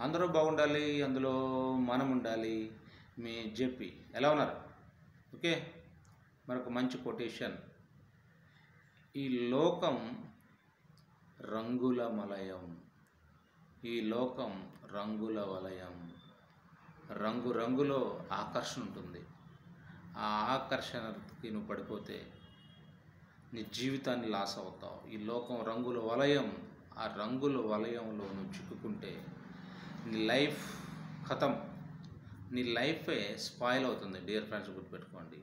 అందరూ బాగుండాలి, అందులో మనం ఉండాలి. మీ జెపి ఎలా ఉన్నారు? ఓకే, మరొక మంచి కొటేషన్. ఈ లోకం రంగుల మలయం, ఈ లోకం రంగుల వలయం. రంగు రంగులో ఆకర్షణ ఉంటుంది. ఆ ఆకర్షణకి నువ్వు పడిపోతే నీ జీవితాన్ని లాస్ అవుతావు. ఈ లోకం రంగుల వలయం, ఆ రంగుల వలయంలో నువ్వు చిక్కుకుంటే నీ లైఫ్ ఖతం, నీ లైఫే స్పాయిల్ అవుతుంది. డియర్ ఫ్రెండ్స్, గుర్తుపెట్టుకోండి.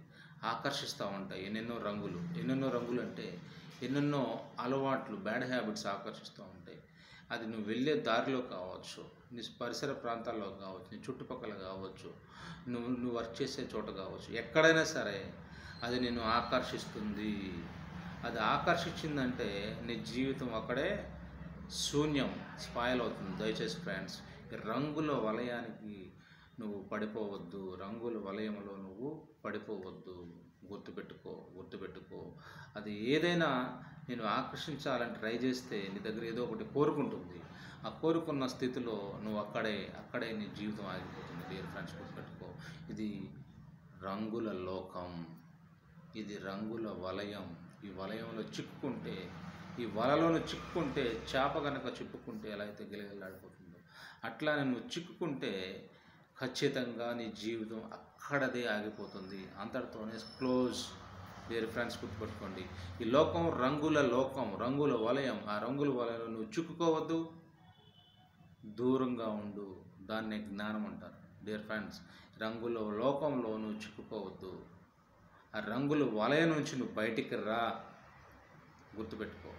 ఆకర్షిస్తూ ఉంటాయి ఎన్నెన్నో రంగులు అంటే ఎన్నెన్నో అలవాట్లు, బ్యాడ్ హ్యాబిట్స్ ఆకర్షిస్తూ ఉంటాయి. అది నువ్వు వెళ్ళే దారిలో కావచ్చు, నీ పరిసర ప్రాంతాల్లో కావచ్చు, నీ చుట్టుపక్కల కావచ్చు, నువ్వు వర్క్ చేసే చోట కావచ్చు, ఎక్కడైనా సరే అది నిన్ను ఆకర్షిస్తుంది. అది ఆకర్షించిందంటే నీ జీవితం అక్కడే శూన్యం, స్పాయిల్ అవుతుంది. దయచేసి ఫ్రెండ్స్, రంగుల వలయానికి నువ్వు పడిపోవద్దు. రంగుల వలయంలో నువ్వు పడిపోవద్దు. గుర్తుపెట్టుకో. అది ఏదైనా నేను ఆకర్షించాలని ట్రై చేస్తే నీ దగ్గర ఏదో ఒకటి కోరుకుంటుంది. ఆ కోరుకున్న స్థితిలో నువ్వు అక్కడే నీ జీవితం ఆగిపోతుంది. డియర్ ఫ్రెండ్స్, గుర్తుపెట్టుకో. ఇది రంగుల లోకం, ఇది రంగుల వలయం. ఈ వలయంలో చిక్కుకుంటే, ఈ వలలోను చిక్కుకుంటే, చేప కనుక చిక్కుకుంటే ఎలా అయితే గిలగిలాడిపోతుందో అట్లానే నువ్వు చిక్కుకుంటే ఖచ్చితంగా నీ జీవితం అక్కడదే ఆగిపోతుంది. అంతటితోనే క్లోజ్. డియర్ ఫ్రెండ్స్, గుర్తుపెట్టుకోండి. ఈ లోకం రంగుల వలయం. ఆ రంగుల వలయంలో నువ్వు చిక్కుకోవద్దు, దూరంగా ఉండు. దాన్నే జ్ఞానం అంటారు. డియర్ ఫ్రెండ్స్, రంగుల లోకంలో నువ్వు చిక్కుకోవద్దు. ఆ రంగుల వలయం నుంచి నువ్వు బయటికి రా. గుర్తుపెట్టుకో.